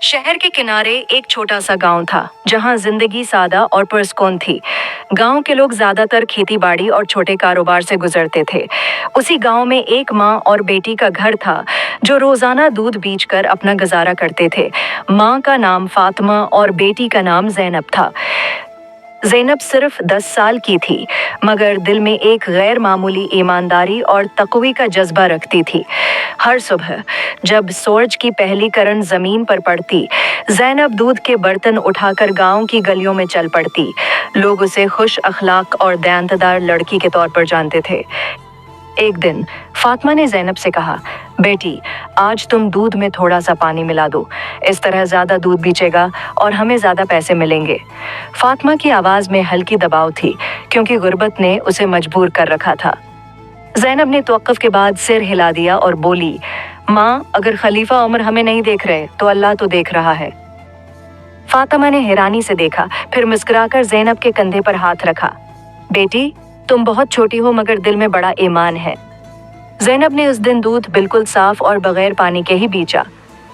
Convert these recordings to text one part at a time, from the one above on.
शहर के किनारे एक छोटा सा गांव था जहां जिंदगी सादा और पुरस्कून थी। गांव के लोग ज्यादातर खेती बाड़ी और छोटे कारोबार से गुजरते थे। उसी गांव में एक माँ और बेटी का घर था जो रोजाना दूध बेचकर अपना गुजारा करते थे। माँ का नाम फातिमा और बेटी का नाम ज़ैनब था। ज़ैनब सिर्फ 10 साल की थी, मगर दिल में एक गैर मामूली ईमानदारी और तक़वी का जज्बा रखती थी। हर सुबह जब सूरज की पहली किरण जमीन पर पड़ती, ज़ैनब दूध के बर्तन उठाकर गांव की गलियों में चल पड़ती। लोग उसे खुश अखलाक और दयानतदार लड़की के तौर पर जानते थे। एक दिन फातिमा ने ज़ैनब से कहा, बेटी, आज तुम दूध में थोड़ा सा पानी मिला दो। इस तरह ज़्यादा दूध बीचेगा और हमें ज़्यादा पैसे मिलेंगे। फातिमा की आवाज़ में हल्की दबाव थी, क्योंकि गुर्बत ने उसे मजबूर कर रखा था। ज़ैनब ने तवक्कुफ के बाद सिर हिला दिया और बोली, माँ, अगर खलीफा उमर हमें नहीं देख रहे तो अल्लाह तो देख रहा है। फातिमा ने हैरानी से देखा, फिर मुस्कुराकर ज़ैनब के कंधे पर हाथ रखा। बेटी, तुम बहुत छोटी हो मगर दिल में बड़ा ईमान है। ज़ैनब ने उस दिन दूध बिल्कुल साफ और बगैर पानी के ही बीचा।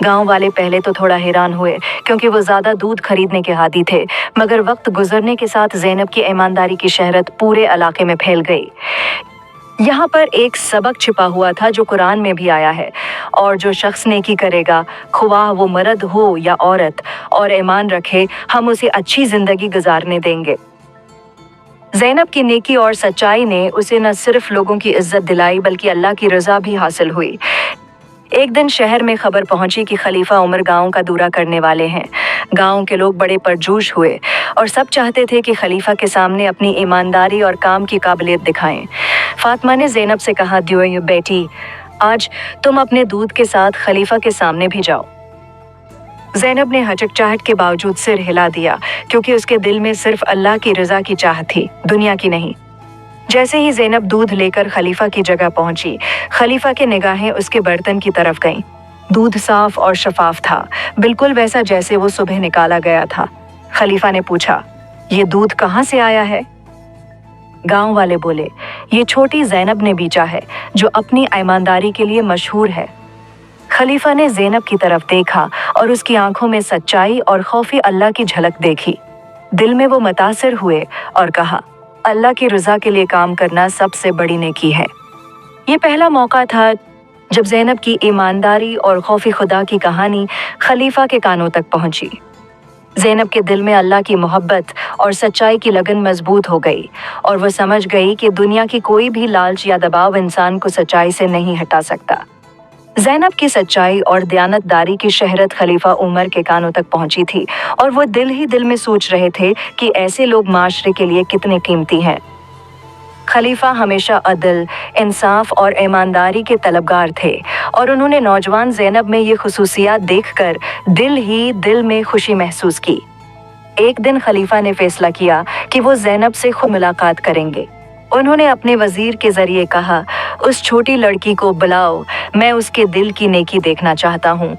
गांव वाले पहले तो थोड़ा हैरान हुए, क्योंकि वो ज्यादा दूध खरीदने के आदी थे, मगर वक्त गुजरने के साथ ज़ैनब की ईमानदारी की शहरत पूरे इलाके में फैल गई। यहाँ पर एक सबक छिपा हुआ था जो कुरान में भी आया है, और जो शख्स नेकी करेगा, ख्वाह वो मर्द हो या औरत, और ईमान रखे, हम उसे अच्छी जिंदगी गुजारने देंगे। ज़ैनब की नेकी और सच्चाई ने उसे न सिर्फ लोगों की इज्जत दिलाई बल्कि अल्लाह की रज़ा भी हासिल हुई। एक दिन शहर में खबर पहुंची कि खलीफा उमर गांव का दौरा करने वाले हैं। गांव के लोग बड़े परजोश हुए और सब चाहते थे कि खलीफा के सामने अपनी ईमानदारी और काम की काबिलियत दिखाएं। फातिमा ने ज़ैनब से कहा, दियो बेटी, आज तुम अपने दूध के साथ खलीफा के सामने भी जाओ। ज़ैनब ने हचकचाहट के बावजूद सिर हिला दिया, क्योंकि उसके दिल में सिर्फ अल्लाह की रज़ा की चाह थी, दुनिया की नहीं। जैसे ही ज़ैनब दूध लेकर खलीफा की जगह पहुंची, खलीफा की निगाहें उसके बर्तन की तरफ गईं। दूध साफ और शफाफ था, बिल्कुल वैसा जैसे वो सुबह निकाला गया था। खलीफा ने पूछा, ये दूध कहाँ से आया है? गांव वाले बोले, ये छोटी ज़ैनब ने बेचा है, जो अपनी ईमानदारी के लिए मशहूर है। खलीफा ने ज़ैनब की तरफ देखा और उसकी आंखों में सच्चाई और खौफ अल्लाह की झलक देखी। दिल में वो मुतासिर हुए और कहा, अल्लाह की रज़ा के लिए काम करना सबसे बड़ी नेकी है। ये पहला मौका था जब ज़ैनब की ईमानदारी और खौफ खुदा की कहानी खलीफा के कानों तक पहुंची। ज़ैनब के दिल में अल्लाह की मोहब्बत और सच्चाई की लगन मजबूत हो गई, और वो समझ गई कि दुनिया की कोई भी लालच या दबाव इंसान को सच्चाई से नहीं हटा सकता। ज़ैनब की सच्चाई और दयानतदारी की शहरत खलीफा उमर के कानों तक पहुंची थी, और वो दिल ही दिल में सोच रहे थे कि ऐसे लोग माशरे के लिए कितने कीमती हैं। खलीफा हमेशा अदल, इंसाफ और ईमानदारी के तलबगार थे, और उन्होंने नौजवान ज़ैनब में ये खुसूसियात देखकर दिल ही दिल में खुशी महसूस की। एक दिन खलीफा ने फैसला किया कि वो ज़ैनब से खुद मुलाकात करेंगे। उन्होंने अपने वजीर के जरिए कहा, उस छोटी लड़की को बुलाओ, मैं उसके दिल की नेकी देखना चाहता हूँ।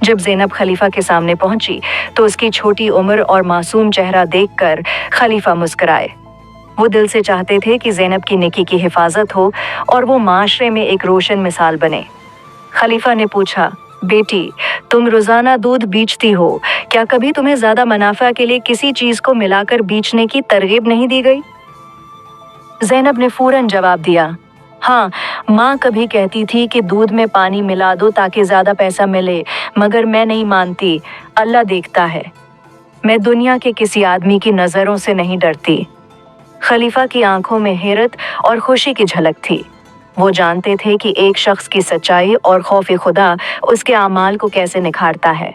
जब ज़ैनब खलीफा के सामने पहुंची तो उसकी छोटी उम्र और मासूम चेहरा देखकर खलीफा मुस्कुराए। वो दिल से चाहते थे कि ज़ैनब की नेकी की हिफाजत हो और वो माशरे में एक रोशन मिसाल बने। खलीफा ने पूछा, बेटी, तुम रोज़ाना दूध बेचती हो, क्या कभी तुम्हें ज़्यादा मुनाफा के लिए किसी चीज़ को मिलाकर बेचने की तरगीब नहीं दी गई? ज़ैनब ने फौरन जवाब दिया, हाँ, माँ कभी कहती थी कि दूध में पानी मिला दो ताकि ज़्यादा पैसा मिले, मगर मैं नहीं मानती, अल्लाह देखता है। मैं दुनिया के किसी आदमी की नज़रों से नहीं डरती। खलीफा की आंखों में हैरत और खुशी की झलक थी। वो जानते थे कि एक शख्स की सच्चाई और खौफ खुदा उसके आमाल को कैसे निखारता है।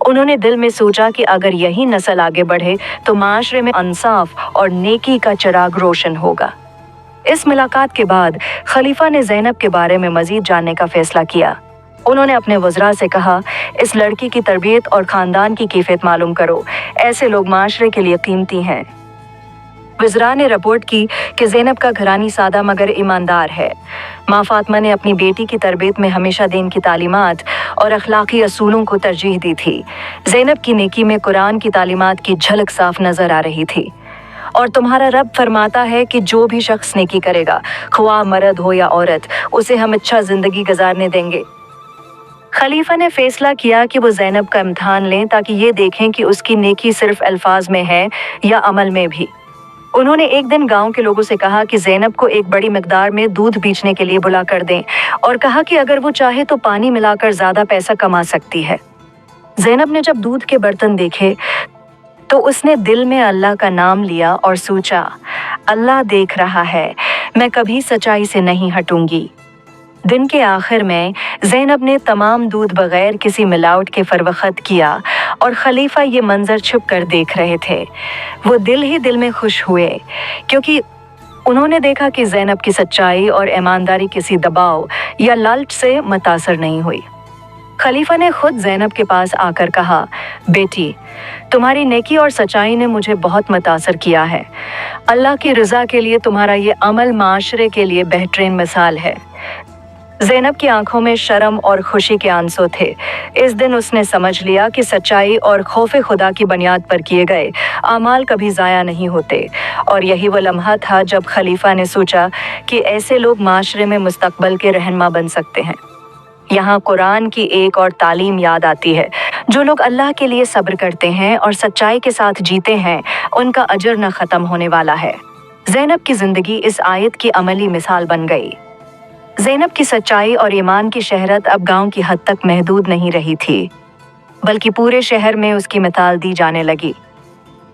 उन्होंने दिल में सोचा कि अगर यही नस्ल आगे बढ़े तो माशरे में इंसाफ और नेकी का चिराग रोशन होगा। इस मुलाकात के बाद खलीफा ने ज़ैनब के बारे में मज़ीद जानने का फैसला किया। उन्होंने अपने वज़रा से कहा, इस लड़की की तरबियत और ख़ानदान की कैफियत मालूम करो, ऐसे लोग माशरे के लिए कीमती हैं। वज़रा ने रिपोर्ट की कि ज़ैनब का घरानी सादा मगर ईमानदार है। माँ फातिमा ने अपनी बेटी की तरबियत में हमेशा दीन की तालीमात और अखलाकी असूलों को तरजीह दी थी। ज़ैनब की नेकी में कुरान की तालीमात की झलक साफ नज़र आ रही थी। और तुम्हारा रब फरमाता है कि जो भी शख्स नेकी करेगा, ख्वाह मर्द हो या औरत, उसे हम अच्छा जिंदगी गुजारने देंगे। खलीफा ने फैसला किया कि वो ज़ैनब का इम्तिहान लें ताकि ये देखें कि उसकी नेकी सिर्फ अल्फाज में है या अमल में भी। उन्होंने एक दिन गांव के लोगों से कहा कि ज़ैनब को एक बड़ी मिकदार में दूध बेचने के लिए बुला कर दें और कहा कि अगर वो चाहे तो पानी मिलाकर ज़्यादा पैसा कमा सकती है। ज़ैनब ने जब दूध के बर्तन देखे तो उसने दिल में अल्लाह का नाम लिया और सोचा, अल्लाह देख रहा है, मैं कभी सच्चाई से नहीं हटूंगी। दिन के आखिर में ज़ैनब ने तमाम दूध बगैर किसी मिलावट के फरवख्त किया और खलीफा ये मंजर छुप कर देख रहे थे। वो दिल ही दिल में खुश हुए क्योंकि उन्होंने देखा कि ज़ैनब की सच्चाई और ईमानदारी किसी दबाव या लालच से मुतासर नहीं हुई। खलीफा ने खुद ज़ैनब के पास आकर कहा, बेटी, तुम्हारी नेकी और सच्चाई ने मुझे बहुत मुतासर किया है। अल्लाह की रज़ा के लिए तुम्हारा ये अमल माशरे के लिए बेहतरीन मिसाल है। ज़ैनब की आंखों में शर्म और खुशी के आंसू थे। इस दिन उसने समझ लिया कि सच्चाई और खौफ खुदा की बुनियाद पर किए गए आमाल कभी ज़ाया नहीं होते, और यही वो लम्हा था जब खलीफा ने सोचा कि ऐसे लोग माशरे में मुस्तकबल के रहनुमा बन सकते हैं। यहाँ कुरान की एक और तालीम याद आती है, जो लोग अल्लाह के लिए सब्र करते हैं और सच्चाई के साथ जीते हैं, उनका अजर न ख़त्म होने वाला है। ज़ैनब की ज़िंदगी इस आयत की अमली मिसाल बन गई। ज़ैनब की सच्चाई और ईमान की शहरत अब गांव की हद तक महदूद नहीं रही थी, बल्कि पूरे शहर में उसकी मिसाल दी जाने लगी।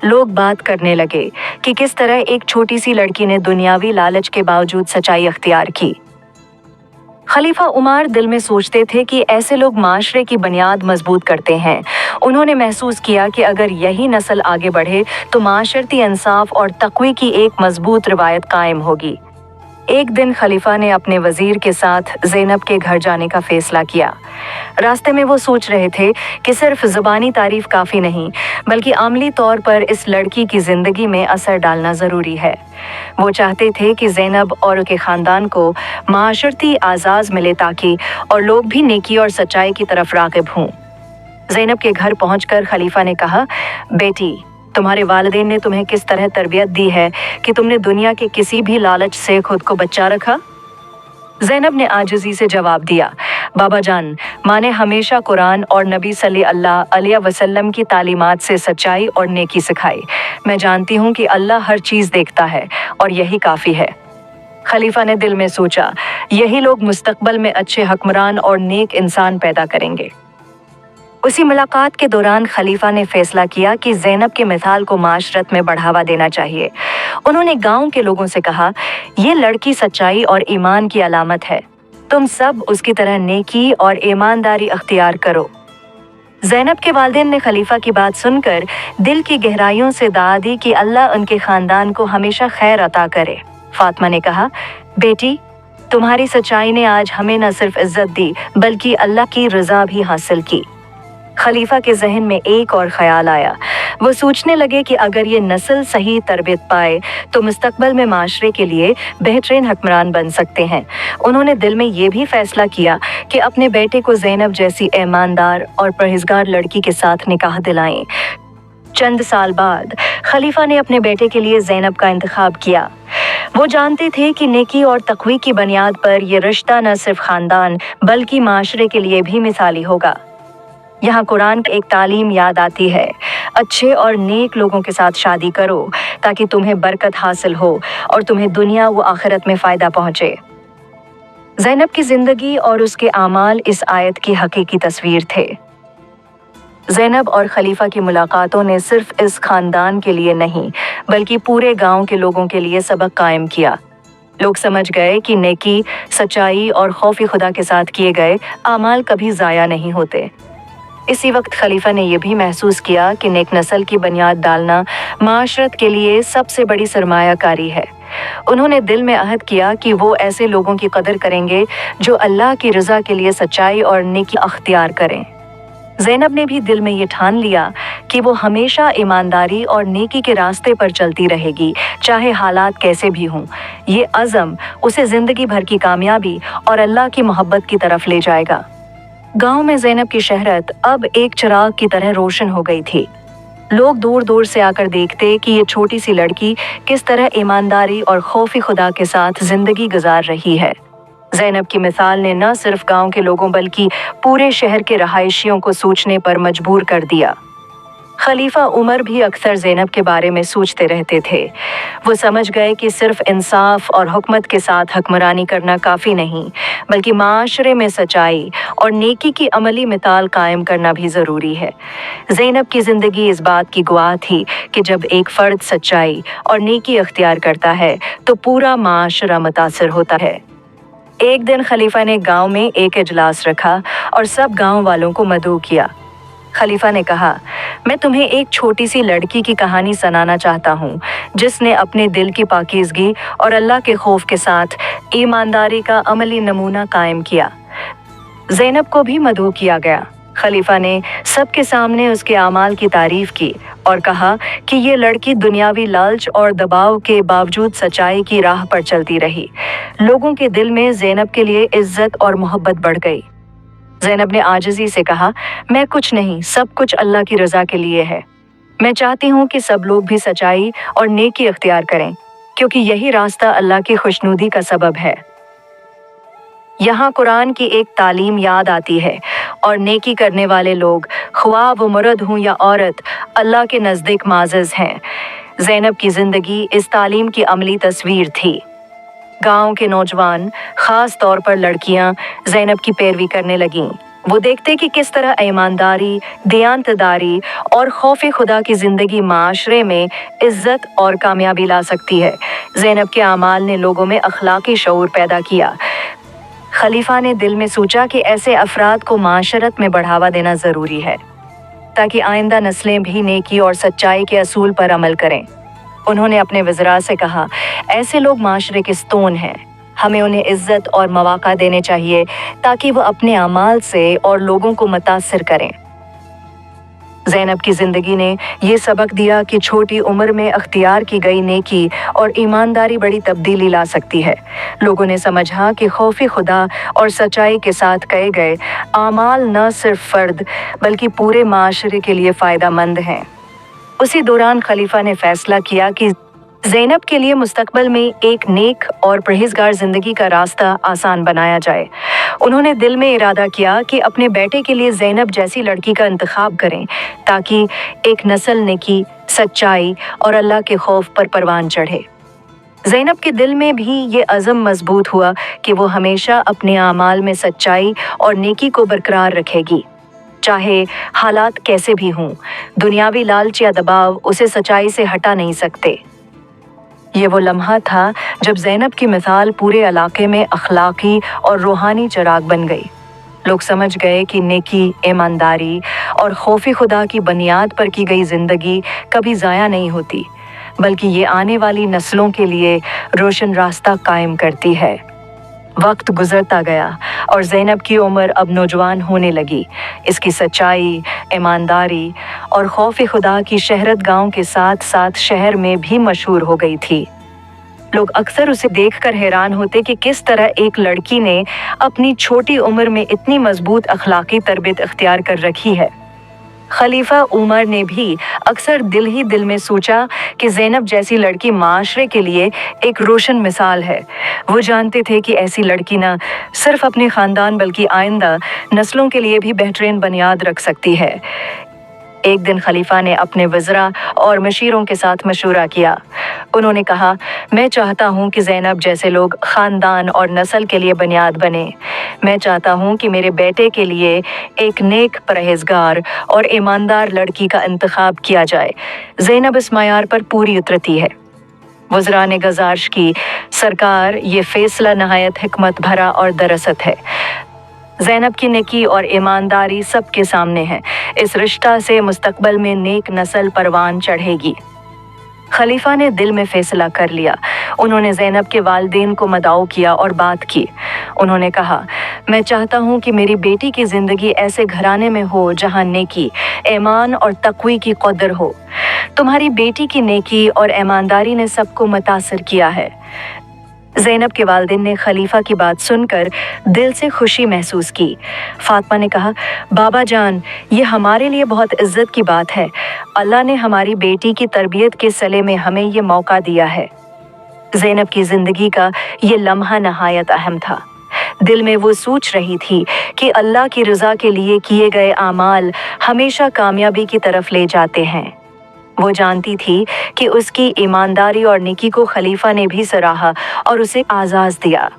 लोग बात करने लगे कि किस तरह एक छोटी सी लड़की ने दुनियावी लालच के बावजूद सच्चाई अख्तियार की। खलीफा उमर दिल में सोचते थे कि ऐसे लोग माशरे की बुनियाद मजबूत करते हैं। उन्होंने महसूस किया कि अगर यही नस्ल आगे बढ़े तो माशरती इंसाफ और तक़वी की एक मजबूत रवायत कायम होगी। एक दिन खलीफा ने अपने वजीर के साथ ज़ैनब के घर जाने का फैसला किया। रास्ते में वो सोच रहे थे कि सिर्फ ज़ुबानी तारीफ काफ़ी नहीं, बल्कि अमली तौर पर इस लड़की की ज़िंदगी में असर डालना ज़रूरी है। वो चाहते थे कि ज़ैनब और उनके ख़ानदान को माशरती आज़ाज़ मिले ताकि और लोग भी नेकी और सच्चाई की तरफ राग़िब हों। ज़ैनब के घर पहुंचकर खलीफा ने कहा, बेटी, तुम्हारे वालिदैन ने तुम्हें किस तरह तरबियत दी है कि तुमने दुनिया के किसी भी लालच से खुद को बचा रखा? ज़ैनब ने आजिज़ी से जवाब दिया, बाबा जान, माँ ने हमेशा कुरान और नबी सल्लल्लाहु अलैहि वसल्लम की तालीमात से सच्चाई और नेकी सिखाई। मैं जानती हूँ कि अल्लाह हर चीज़ देखता है और यही काफ़ी है। खलीफा ने दिल में सोचा, यही लोग मुस्तकबल में अच्छे हुक्मरान और नेक इंसान पैदा करेंगे। उसी मुलाकात के दौरान खलीफा ने फैसला किया कि ज़ैनब के मिसाल को माशरत में बढ़ावा देना चाहिए। उन्होंने गांव के लोगों से कहा, ये लड़की सच्चाई और ईमान की अलामत है, तुम सब उसकी तरह नेकी और ईमानदारी अख्तियार करो। ज़ैनब के वालिदैन ने खलीफा की बात सुनकर दिल की गहराइयों से दुआ दी कि अल्लाह उनके ख़ानदान को हमेशा खैर अता करे। फातिमा ने कहा, बेटी, तुम्हारी सच्चाई ने आज हमें न सिर्फ इज्जत दी बल्कि अल्लाह की रज़ा भी हासिल की। खलीफा के जहन में एक और ख्याल आया। वो सोचने लगे कि अगर ये नस्ल सही तरबियत पाए तो मुस्तकबल में माशरे के लिए बेहतरीन हुक्मरान बन सकते हैं। उन्होंने दिल में ये भी फैसला किया कि अपने बेटे को ज़ैनब जैसी ईमानदार और परहेज़गार लड़की के साथ निकाह दिलाएं। चंद साल बाद खलीफा ने अपने बेटे के लिए ज़ैनब का इंतखाब किया। वो जानते थे कि नेकी और तक़वी की बुनियाद पर यह रिश्ता न सिर्फ ख़ानदान बल्कि माशरे के लिए भी मिसाली होगा। यहाँ कुरान की एक तालीम याद आती है, अच्छे और नेक लोगों के साथ शादी करो ताकि तुम्हें बरकत हासिल हो और तुम्हें दुनिया व आखिरत में फ़ायदा पहुँचे। ज़ैनब की ज़िंदगी और उसके आमाल इस आयत की हकीकी तस्वीर थे। ज़ैनब और खलीफा की मुलाकातों ने सिर्फ इस ख़ानदान के लिए नहीं बल्कि पूरे गांव के लोगों के लिए सबक कायम किया। लोग समझ गए कि नेकी, सच्चाई और खौफ खुदा के साथ किए गए आमाल कभी ज़ाया नहीं होते। इसी वक्त खलीफा ने यह भी महसूस किया कि नेक नस्ल की बुनियाद डालना माशरत के लिए सबसे बड़ी सरमायाकारी है। उन्होंने दिल में अहद किया कि वो ऐसे लोगों की कदर करेंगे जो अल्लाह की रज़ा के लिए सच्चाई और नेकी अख्तियार करें। ज़ैनब ने भी दिल में ये ठान लिया कि वो हमेशा ईमानदारी और नेकी के रास्ते पर चलती रहेगी, चाहे हालात कैसे भी हों। ये अज़म उसे ज़िंदगी भर की कामयाबी और अल्लाह की मोहब्बत की तरफ ले जाएगा। गांव में ज़ैनब की शहरत अब एक चिराग की तरह रोशन हो गई थी। लोग दूर दूर से आकर देखते कि ये छोटी सी लड़की किस तरह ईमानदारी और खौफ खुदा के साथ ज़िंदगी गुजार रही है। ज़ैनब की मिसाल ने न सिर्फ गांव के लोगों बल्कि पूरे शहर के रहायशियों को सोचने पर मजबूर कर दिया। खलीफा उमर भी अक्सर ज़ैनब के बारे में सोचते रहते थे। वो समझ गए कि सिर्फ इंसाफ और हुकूमत के साथ हुक्मरानी करना काफ़ी नहीं, बल्कि माशरे में सच्चाई और नेकी की अमली मिसाल कायम करना भी ज़रूरी है। ज़ैनब की ज़िंदगी इस बात की गवाह थी कि जब एक फ़र्द सच्चाई और नेकी अख्तियार करता है तो पूरा माशरा मुतासिर होता है। एक दिन खलीफा ने गांव में एक इजलास रखा और सब गांव वालों को मदऊ किया। खलीफा ने कहा, मैं तुम्हें एक छोटी सी लड़की की कहानी सुनाना चाहता हूँ जिसने अपने दिल की पाकीज़गी और अल्लाह के खौफ के साथ ईमानदारी का अमली नमूना कायम किया। ज़ैनब को भी मदऊ किया गया। खलीफा ने सबके सामने उसके आमाल की तारीफ की और कहा कि ये लड़की दुनियावी लालच और दबाव के बावजूद सच्चाई की राह पर चलती रही। लोगों के दिल में ज़ैनब के लिए इज्जत और मोहब्बत बढ़ गई। ज़ैनब ने आजिज़ी से कहा, मैं कुछ नहीं, सब कुछ अल्लाह की रज़ा के लिए है। मैं चाहती हूँ कि सब लोग भी सच्चाई और नेकी अख्तियार करें, क्योंकि यही रास्ता अल्लाह की खुशनुदी का सबब है। यहाँ कुरान की एक तालीम याद आती है और नेकी करने वाले लोग, ख्वाह वो मर्द हों या औरत, अल्लाह के नज़दीक माज़िज़ हैं। ज़ैनब की ज़िंदगी इस तालीम की अमली तस्वीर थी। गांव के नौजवान, ख़ास तौर पर लड़कियां, ज़ैनब की पैरवी करने लगीं। वो देखते कि किस तरह ईमानदारी, दियानतदारी और खौफ खुदा की ज़िंदगी माशरे में इज़्ज़त और कामयाबी ला सकती है। ज़ैनब के आमाल ने लोगों में अखलाकी शऊर पैदा किया। खलीफा ने दिल में सोचा कि ऐसे अफराद को माशरत में बढ़ावा देना ज़रूरी है ताकि आइंदा नस्लें भी नेकी और सच्चाई के असूल पर अमल करें। उन्होंने अपने वज़रा से कहा, ऐसे लोग माशरे के स्तून हैं, हमें उन्हें इज्जत और मौका देने चाहिए ताकि वो अपने अमाल से और लोगों को मुतासिर करें। ज़ैनब की ज़िंदगी ने ये सबक दिया कि छोटी उम्र में अख्तियार की गई नेकी और ईमानदारी बड़ी तब्दीली ला सकती है। लोगों ने समझा कि खौफ खुदा और सच्चाई के साथ कए गए आमाल न सिर्फ फ़र्द बल्कि पूरे माशरे के लिए फ़ायदा मंद हैं। उसी दौरान खलीफा ने फैसला किया कि ज़ैनब के लिए मुस्तकबिल में एक नेक और परहेज़गार ज़िंदगी का रास्ता आसान बनाया जाए। उन्होंने दिल में इरादा किया कि अपने बेटे के लिए ज़ैनब जैसी लड़की का इंतखाब करें ताकि एक नस्ल नेकी, सच्चाई और अल्लाह के खौफ पर परवान चढ़े। ज़ैनब के दिल में भी ये अज़म मजबूत हुआ कि वो हमेशा अपने आमाल में सच्चाई और नेकी को बरकरार रखेगी, चाहे हालात कैसे भी हों। दुनियावी लालच या दबाव उसे सच्चाई से हटा नहीं सकते। ये वो लम्हा था जब ज़ैनब की मिसाल पूरे इलाके में अखलाकी और रूहानी चिराग बन गई। लोग समझ गए कि नेकी, ईमानदारी और खौफ खुदा की बुनियाद पर की गई ज़िंदगी कभी ज़ाया नहीं होती, बल्कि ये आने वाली नस्लों के लिए रोशन रास्ता कायम करती है। वक्त गुजरता गया और ज़ैनब की उम्र अब नौजवान होने लगी। इसकी सच्चाई, ईमानदारी और खौफ खुदा की शहरत गांव के साथ साथ शहर में भी मशहूर हो गई थी। लोग अक्सर उसे देखकर हैरान होते कि किस तरह एक लड़की ने अपनी छोटी उम्र में इतनी मजबूत अखलाकी तरबियत इख्तियार कर रखी है। खलीफा उमर ने भी अक्सर दिल ही दिल में सोचा कि ज़ैनब जैसी लड़की माशरे के लिए एक रोशन मिसाल है। वो जानते थे कि ऐसी लड़की न सिर्फ अपने ख़ानदान बल्कि आइंदा नस्लों के लिए भी बेहतरीन बुनियाद रख सकती है। एक दिन खलीफा ने अपने वज़रा और मशीरों के साथ मशवरा किया। उन्होंने कहा, मैं चाहता हूँ कि ज़ैनब जैसे लोग ख़ानदान और नस्ल के लिए बुनियाद बने। मैं चाहता हूँ कि मेरे बेटे के लिए एक नेक, परहेज़गार और ईमानदार लड़की का इंतखाब किया जाए। ज़ैनब इस मयार पर पूरी उतरती है। वज़रा ने गुज़ारिश की, सरकार, ये फ़ैसला नहायत हिकमत भरा और दरअसत है। ज़ैनब की नेकी और ईमानदारी सबके सामने है। इस रिश्ता से मुस्तकबिल में नेक नस्ल परवान चढ़ेगी। खलीफा ने दिल में फ़ैसला कर लिया। उन्होंने ज़ैनब के वालिदैन को मदऊ किया और बात की। उन्होंने कहा, मैं चाहता हूँ कि मेरी बेटी की ज़िंदगी ऐसे घराने में हो जहाँ नेकी, ईमान और तक़वी की कदर हो। तुम्हारी बेटी की नेकी और ईमानदारी ने सबको मुतासिर किया है। ज़ैनब के वालिदैन ने खलीफा की बात सुनकर दिल से खुशी महसूस की। फातिमा ने कहा, बाबा जान, ये हमारे लिए बहुत इज़्ज़त की बात है। अल्लाह ने हमारी बेटी की तरबियत के सिले में हमें ये मौका दिया है। ज़ैनब की ज़िंदगी का ये लम्हा नहायत अहम था। दिल में वो सोच रही थी कि अल्लाह की रज़ा के लिए किए गए आमाल हमेशा कामयाबी की तरफ ले जाते हैं। वो जानती थी कि उसकी ईमानदारी और नेकी को खलीफा ने भी सराहा और उसे आज़ाद दिया।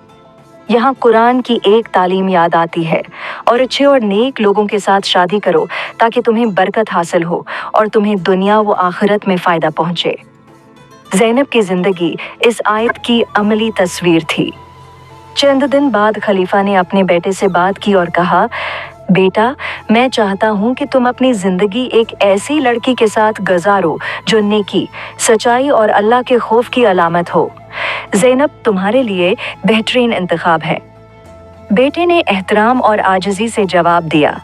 यहाँ कुरान की एक तालीम याद आती है, और अच्छे और नेक लोगों के साथ शादी करो ताकि तुम्हें बरकत हासिल हो और तुम्हें दुनिया व आखिरत में फ़ायदा पहुँचे। ज़ैनब की ज़िंदगी इस आयत की अमली तस्वीर थी। चंद दिन बाद खलीफा ने अपने बेटे से बात की और कहा, बेटा, मैं चाहता हूँ कि तुम अपनी ज़िंदगी एक ऐसी लड़की के साथ गुजारो जो नेकी, सच्चाई और अल्लाह के खौफ की अलामत हो। ज़ैनब तुम्हारे लिए बेहतरीन इंतखाब है। बेटे ने एहतराम और आजिज़ी से जवाब दिया,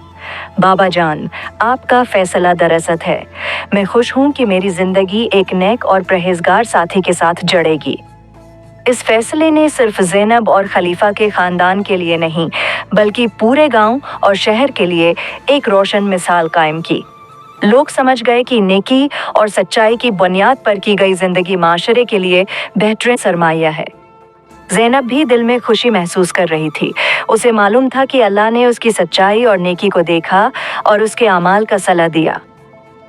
बाबा जान, आपका फैसला दरअसत है। मैं खुश हूँ कि मेरी ज़िंदगी एक नेक और परहेजगार साथी के साथ जड़ेगी। इस फैसले ने सिर्फ ज़ैनब और खलीफा के ख़ानदान के लिए नहीं, बल्कि पूरे गांव और शहर के लिए एक रोशन मिसाल कायम की। लोग समझ गए कि नेकी और सच्चाई की बुनियाद पर की गई ज़िंदगी माशरे के लिए बेहतरीन सरमाया है। ज़ैनब भी दिल में खुशी महसूस कर रही थी। उसे मालूम था कि अल्लाह ने उसकी सच्चाई और नेकी को देखा और उसके अमाल का सलाह दिया।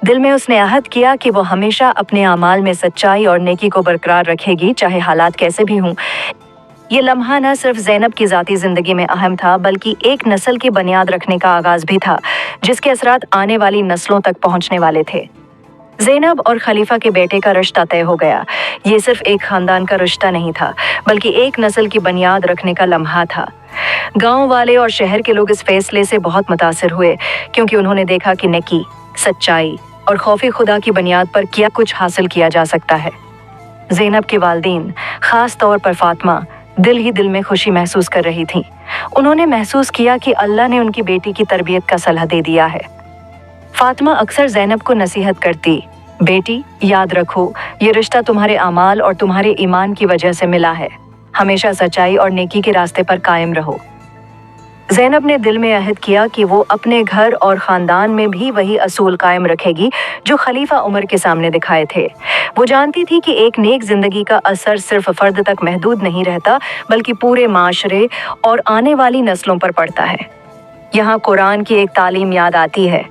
दिल में उसने अहद किया कि वो हमेशा अपने अमाल में सच्चाई और नेकी को बरकरार रखेगी, चाहे हालात कैसे भी हों। ये लम्हा न सिर्फ ज़ैनब की ज़ाती ज़िंदगी में अहम था, बल्कि एक नस्ल की बुनियाद रखने का आगाज़ भी था, जिसके असरात आने वाली नस्लों तक पहुँचने वाले थे। ज़ैनब और खलीफा के बेटे का रिश्ता तय हो गया। ये सिर्फ एक ख़ानदान का रिश्ता नहीं था, बल्कि एक नस्ल की बुनियाद रखने का लम्हा था। गाँव वाले और शहर के लोग इस फैसले से बहुत मुतासिर हुए, क्योंकि उन्होंने देखा कि नेकी, सच्चाई और खौफ खुदा की बुनियाद पर क्या कुछ हासिल किया जा सकता है। ज़ैनब के वालिदैन, ख़ास तौर पर फ़ातिमा, दिल ही दिल में खुशी महसूस कर रही थीं। उन्होंने महसूस किया कि अल्लाह ने उनकी बेटी की तरबियत का सलाह दे दिया है। फ़ातिमा अक्सर ज़ैनब को नसीहत करती, बेटी, याद रखो, ये रिश्ता तुम्हारे अमाल और तुम्हारे ईमान की वजह से मिला है। हमेशा सच्चाई और नेकी के रास्ते पर कायम रहो। ज़ैनब ने दिल में अहद किया कि वो अपने घर और ख़ानदान में भी वही असूल कायम रखेगी जो खलीफा उमर के सामने दिखाए थे। वो जानती थी कि एक नेक ज़िंदगी का असर सिर्फ फ़र्द तक महदूद नहीं रहता, बल्कि पूरे माशरे और आने वाली नस्लों पर पड़ता है। यहाँ कुरान की एक तालीम याद आती है,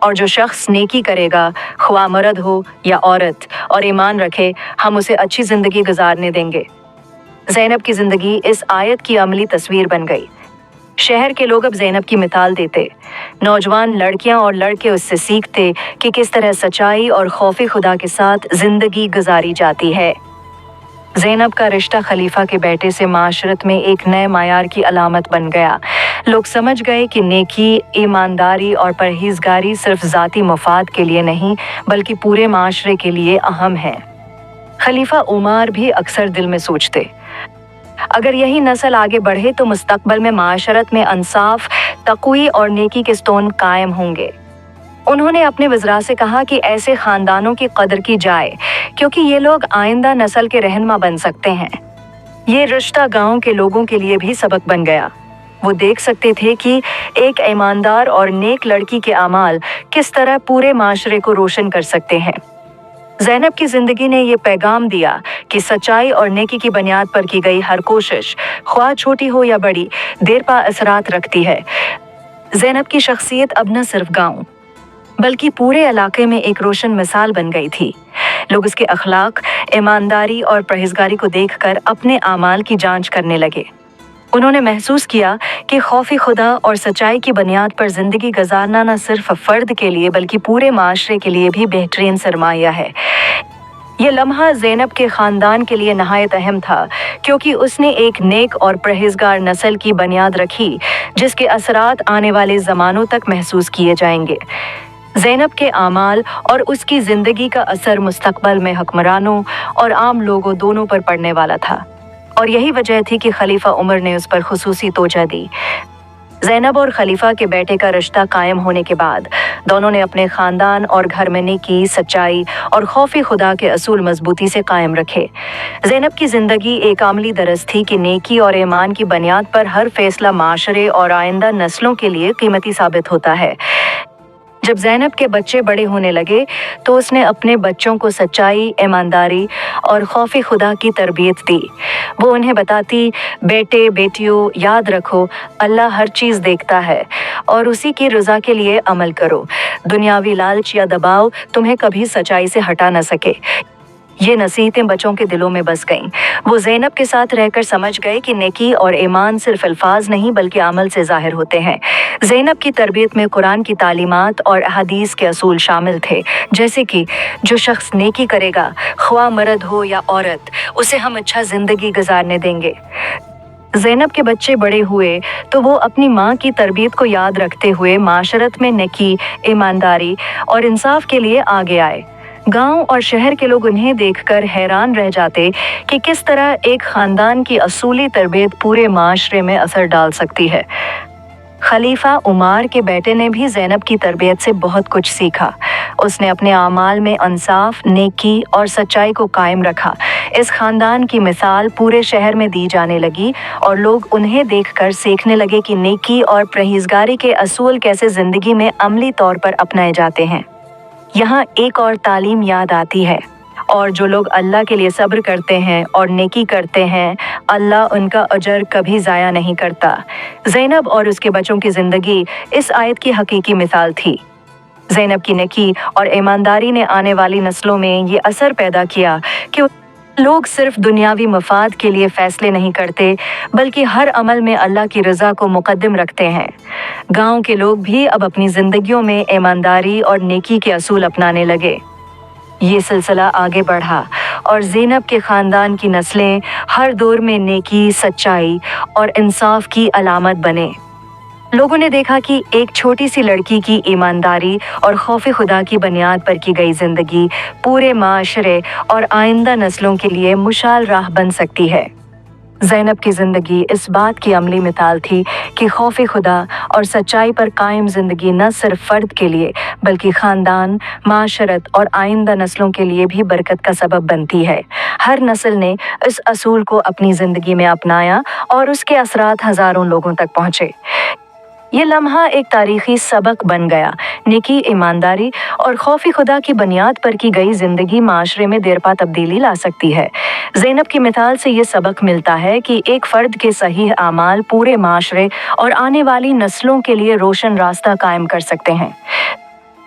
और जो शख्स नेकी करेगा, ख्वाह मर्द हो या औरत, और ईमान रखे, हम उसे अच्छी ज़िंदगी गुजारने देंगे। ज़ैनब की ज़िंदगी इस आयत की अमली तस्वीर बन गई। शहर के लोग अब ज़ैनब की मिसाल देते। नौजवान लड़कियां और लड़के उससे सीखते कि किस तरह सच्चाई और खौफ खुदा के साथ ज़िंदगी गुजारी जाती है। ज़ैनब का रिश्ता खलीफा के बेटे से माशरत में एक नए मायार की अलामत बन गया। लोग समझ गए कि नेकी, ईमानदारी और परहेज़गारी सिर्फ ज़ाती मफाद के लिए नहीं, बल्कि पूरे माशरे के लिए अहम है। खलीफा उमर भी अक्सर दिल में सोचते, अगर यही नस्ल आगे बढ़े तो मुस्तकबल में माशरत में इंसाफ, तक़वी और नेकी के स्तून कायम होंगे। उन्होंने अपने वज़रा से कहा कि ऐसे ख़ानदानों की कदर की जाए, क्योंकि ये लोग आइंदा नस्ल के रहनुमा बन सकते हैं। ये रिश्ता गांव के लोगों के लिए भी सबक बन गया। वो देख सकते थे कि एक ईमानदार और नेक लड़की के अमाल किस तरह पूरे माशरे को रोशन कर सकते हैं। ज़ैनब की ज़िंदगी ने ये पैगाम दिया कि सच्चाई और नेकी की बुनियाद पर की गई हर कोशिश, ख्वाह छोटी हो या बड़ी, देर पा असरात रखती है। ज़ैनब की शख्सियत अब न सिर्फ गांव, बल्कि पूरे इलाके में एक रोशन मिसाल बन गई थी। लोग उसके अखलाक, ईमानदारी और परहेज़गारी को देखकर अपने आमाल की जांच करने लगे। उन्होंने महसूस किया कि खौफ खुदा और सच्चाई की बुनियाद पर ज़िंदगी गुजारना न सिर्फ फ़र्द के लिए, बल्कि पूरे माशरे के लिए भी बेहतरीन सरमाया है। ये लम्हा ज़ैनब के ख़ानदान के लिए नहायत अहम था, क्योंकि उसने एक नेक और परहेज़गार नस्ल की बुनियाद रखी, जिसके असरात आने वाले ज़मानों तक महसूस किए जाएंगे। ज़ैनब के आमाल और उसकी ज़िंदगी का असर मुस्तकबल में हुक्मरानों और आम लोगों दोनों पर पड़ने वाला था, और यही वजह थी कि खलीफा उमर ने उस पर खुसूसी तवज्जो दी। ज़ैनब और खलीफा के बेटे का रिश्ता कायम होने के बाद दोनों ने अपने ख़ानदान और घर में नेकी, सच्चाई और खौफ खुदा के असूल मजबूती से कायम रखे। ज़ैनब की ज़िंदगी एक आमली दरस थी कि नेकी और ईमान की बुनियाद पर हर फैसला माशरे और आइंदा नस्लों के लिए कीमती साबित होता है। जब ज़ैनब के बच्चे बड़े होने लगे तो उसने अपने बच्चों को सच्चाई, ईमानदारी और खौफ खुदा की तरबियत दी। वो उन्हें बताती, बेटे बेटियों, याद रखो अल्लाह हर चीज़ देखता है और उसी की रज़ा के लिए अमल करो। दुनियावी लालच या दबाव तुम्हें कभी सच्चाई से हटा न सके। ये नसीहतें बच्चों के दिलों में बस गईं। वो ज़ैनब के साथ रहकर समझ गए कि नेकी और ईमान सिर्फ अल्फाज नहीं बल्कि अमल से ज़ाहिर होते हैं। ज़ैनब की तरबियत में कुरान की तालीमात और हदीस के असूल शामिल थे, जैसे कि जो शख्स नेकी करेगा, ख्वाह मर्द हो या औरत, उसे हम अच्छा ज़िंदगी गुजारने देंगे। ज़ैनब के बच्चे बड़े हुए तो वो अपनी माँ की तरबियत को याद रखते हुए माशरत में नेकी, ईमानदारी और इंसाफ के लिए आगे आए। गांव और शहर के लोग उन्हें देखकर हैरान रह जाते कि किस तरह एक खानदान की असूली तरबियत पूरे माशरे में असर डाल सकती है। खलीफा उमार के बेटे ने भी ज़ैनब की तरबियत से बहुत कुछ सीखा। उसने अपने आमाल में इंसाफ, नेकी और सच्चाई को कायम रखा। इस खानदान की मिसाल पूरे शहर में दी जाने लगी और लोग उन्हें देखकर सीखने लगे कि नेकी और परहेज़गारी के असूल कैसे ज़िंदगी में अमली तौर पर अपनाए जाते हैं। यहाँ एक और तालीम याद आती है, और जो लोग अल्लाह के लिए सब्र करते हैं और नेकी करते हैं, अल्लाह उनका अजर कभी ज़ाया नहीं करता। ज़ैनब और उसके बच्चों की ज़िंदगी इस आयत की हकीकी मिसाल थी। ज़ैनब की नेकी और ईमानदारी ने आने वाली नस्लों में ये असर पैदा किया कि लोग सिर्फ दुनियावी मफाद के लिए फ़ैसले नहीं करते बल्कि हर अमल में अल्लाह की रज़ा को मुक़द्दम रखते हैं। गांव के लोग भी अब अपनी ज़िंदगियों में ईमानदारी और नेकी के असूल अपनाने लगे। ये सिलसिला आगे बढ़ा और ज़ैनब के ख़ानदान की नस्लें हर दौर में नेकी, सच्चाई और इंसाफ की अलामत बने। लोगों ने देखा कि एक छोटी सी लड़की की ईमानदारी और खौफ खुदा की बुनियाद पर की गई ज़िंदगी पूरे माशरे और आइंदा नस्लों के लिए मुशाल राह बन सकती है। ज़ैनब की ज़िंदगी इस बात की अमली मिसाल थी कि खौफ खुदा और सच्चाई पर कायम ज़िंदगी न सिर्फ फ़र्द के लिए बल्कि ख़ानदान, माशरत और आइंदा नस्लों के लिए भी बरकत का सबब बनती है। हर नस्ल ने इस असूल को अपनी ज़िंदगी में अपनाया और उसके असरात हज़ारों लोगों तक पहुँचे। ये लम्हा एक तारीख़ी सबक बन गया। नेकी, ईमानदारी और खौफ खुदा की बुनियाद पर की गई ज़िंदगी माशरे में देरपा तब्दीली ला सकती है। ज़ैनब की मिसाल से ये सबक मिलता है कि एक फ़र्द के सही आमाल पूरे माशरे और आने वाली नस्लों के लिए रोशन रास्ता कायम कर सकते हैं।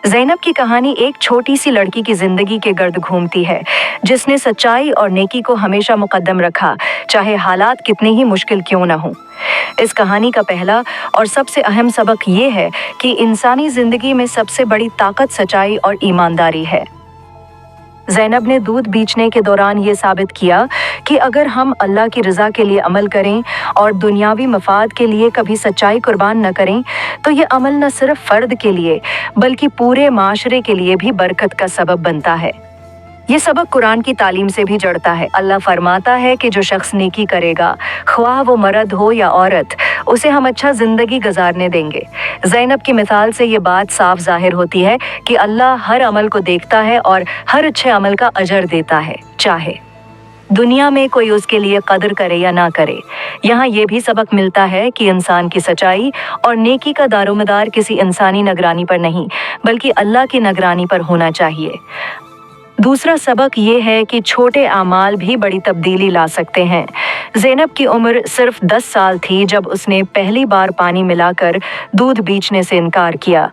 ज़ैनब की कहानी एक छोटी सी लड़की की ज़िंदगी के गर्द घूमती है, जिसने सच्चाई और नेकी को हमेशा मुक़द्दम रखा, चाहे हालात कितनी ही मुश्किल क्यों न हों। इस कहानी का पहला और सबसे अहम सबक ये है कि इंसानी ज़िंदगी में सबसे बड़ी ताकत सच्चाई और ईमानदारी है। ज़ैनब ने दूध बीचने के दौरान ये साबित किया कि अगर हम अल्लाह की रज़ा के लिए अमल करें और दुनियावी मफाद के लिए कभी सच्चाई कुर्बान न करें तो ये अमल न सिर्फ फ़र्द के लिए बल्कि पूरे माशरे के लिए भी बरकत का सबब बनता है। ये सबक कुरान की तालीम से भी जड़ता है। अल्लाह फरमाता है कि जो शख्स नेकी करेगा, ख्वाह वो मर्द हो या औरत, उसे हम अच्छा ज़िंदगी गुजारने देंगे। ज़ैनब की मिसाल से ये बात साफ ज़ाहिर होती है कि अल्लाह हर अमल को देखता है और हर अच्छे अमल का अजर देता है, चाहे दुनिया में कोई उसके लिए कदर करे या ना करे। यहाँ ये भी सबक मिलता है कि इंसान की सच्चाई और नेकी का दारोमदार किसी इंसानी निगरानी पर नहीं बल्कि अल्लाह की निगरानी पर होना चाहिए। दूसरा सबक ये है कि छोटे आमाल भी बड़ी तब्दीली ला सकते हैं। ज़ैनब की उम्र सिर्फ 10 साल थी जब उसने पहली बार पानी मिलाकर दूध बीचने से इनकार किया,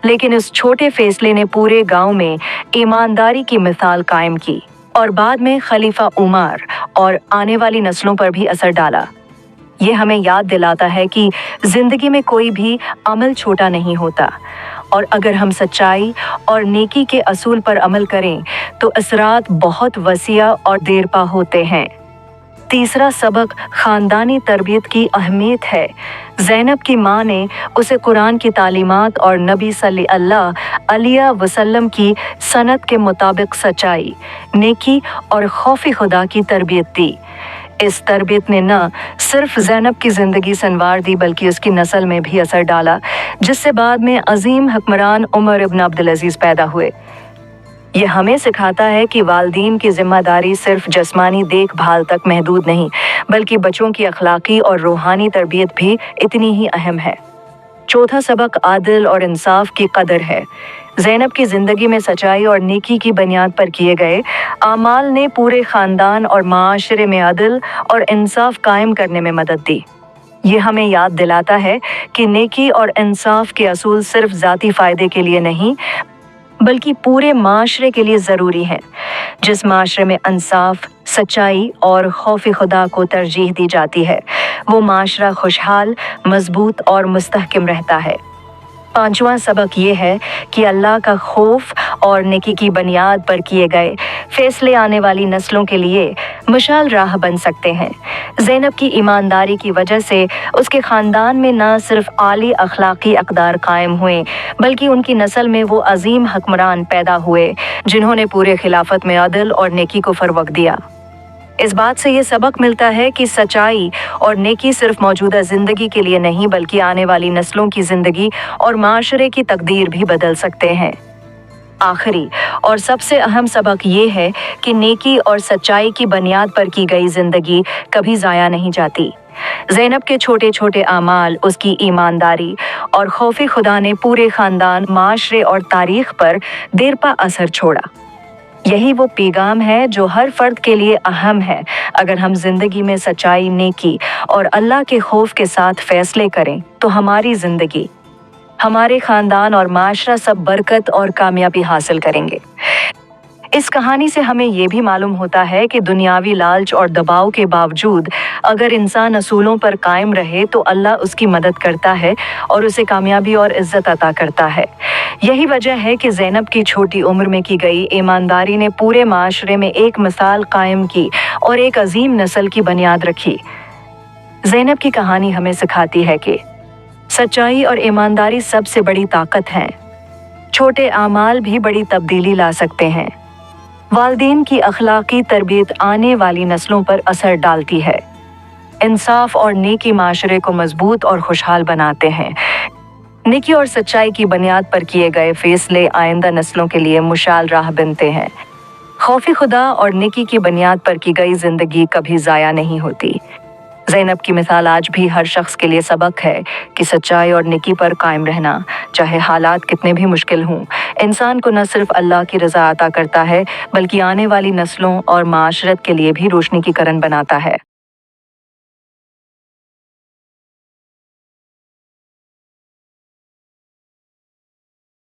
लेकिन इस छोटे फैसले ने पूरे गांव में ईमानदारी की मिसाल कायम की और बाद में खलीफा उमर और आने वाली नस्लों पर भी असर डाला। ये हमें याद दिलाता है कि ज़िंदगी में कोई भी अमल छोटा नहीं होता और अगर हम सच्चाई और नेकी के असूल पर अमल करें तो असरात बहुत वसीआ और देरपा होते हैं। तीसरा सबक ख़ानदानी तरबियत की अहमियत है। ज़ैनब की माँ ने उसे कुरान की तालीमात और नबी सल्लल्लाहु अलैहि वसल्लम की सनत के मुताबिक सच्चाई, नेकी और खौफ खुदा की तरबियत दी। इस तरबियत ने न सिर्फ ज़ैनब की ज़िंदगी संवार दी बल्कि उसकी नस्ल में भी असर डाला, जिससे बाद में अजीम हुक्मरान उमर इब्न अब्दुल अज़ीज़ पैदा हुए। यह हमें सिखाता है कि वालिदैन की जिम्मेदारी सिर्फ जिस्मानी देखभाल तक महदूद नहीं बल्कि बच्चों की अखलाकी और रूहानी तरबियत भी इतनी ही अहम है। चौथा सबक आदिल और इंसाफ की कदर है। ज़ैनब की ज़िंदगी में सच्चाई और नेकी की बुनियाद पर किए गए आमाल ने पूरे ख़ानदान और माशरे में अदल और इंसाफ कायम करने में मदद दी। ये हमें याद दिलाता है कि नेकी और इंसाफ के असूल सिर्फ ज़ाती फ़ायदे के लिए नहीं बल्कि पूरे माशरे के लिए ज़रूरी हैं। जिस माशरे में इंसाफ, सच्चाई और खौफ खुदा को तरजीह दी जाती है वो माशरा खुशहाल, मजबूत और मुस्तहकम रहता है। पांचवा सबक ये है कि अल्लाह का खौफ और नेकी की बुनियाद पर किए गए फैसले आने वाली नस्लों के लिए मशाल राह बन सकते हैं। ज़ैनब की ईमानदारी की वजह से उसके ख़ानदान में न सिर्फ आली अखलाकी अक़दार कायम हुए बल्कि उनकी नस्ल में वो अजीम हुक्मरान पैदा हुए जिन्होंने पूरे खिलाफत में अदल और नेकी को फ़रोग़ दिया। इस बात से ये सबक मिलता है कि सच्चाई और नेकी सिर्फ मौजूदा ज़िंदगी के लिए नहीं बल्कि आने वाली नस्लों की ज़िंदगी और माशरे की तकदीर भी बदल सकते हैं। आखिरी और सबसे अहम सबक ये है कि नेकी और सच्चाई की बुनियाद पर की गई ज़िंदगी कभी ज़ाया नहीं जाती। ज़ैनब के छोटे छोटे आमाल, उसकी ईमानदारी और खौफ खुदा ने पूरे ख़ानदान, माशरे और तारीख़ पर देरपा असर छोड़ा। यही वो पैगाम है जो हर फर्द के लिए अहम है। अगर हम जिंदगी में सच्चाई, नेकी और अल्लाह के खौफ के साथ फैसले करें तो हमारी जिंदगी, हमारे खानदान और माशरा सब बरकत और कामयाबी हासिल करेंगे। इस कहानी से हमें ये भी मालूम होता है कि दुनियावी लालच और दबाव के बावजूद अगर इंसान असूलों पर कायम रहे तो अल्लाह उसकी मदद करता है और उसे कामयाबी और इज्जत अता करता है। यही वजह है कि ज़ैनब की छोटी उम्र में की गई ईमानदारी ने पूरे माशरे में एक मिसाल कायम की और एक अजीम नस्ल की बुनियाद रखी। ज़ैनब की कहानी हमें सिखाती है कि सच्चाई और ईमानदारी सबसे बड़ी ताकत है। छोटे आमाल भी बड़ी तब्दीली ला सकते हैं। वालिदैन की अखलाकी तरबियत आने वाली नस्लों पर असर डालती है। इंसाफ और नेकी माशरे को मजबूत और खुशहाल बनाते हैं। नेकी और सच्चाई की बुनियाद पर किए गए फैसले आइंदा नस्लों के लिए मुशाल राह बनते हैं। खौफ खुदा और नेकी की बुनियाद पर की गई जिंदगी कभी ज़ाया नहीं होती। ज़ैनब की मिसाल आज भी हर शख्स के लिए सबक है कि सच्चाई और नेकी पर कायम रहना, चाहे हालात कितने भी मुश्किल हों, इंसान को न सिर्फ अल्लाह की रज़ा अता करता है बल्कि आने वाली नस्लों और माशरत के लिए भी रोशनी की किरण बनाता है।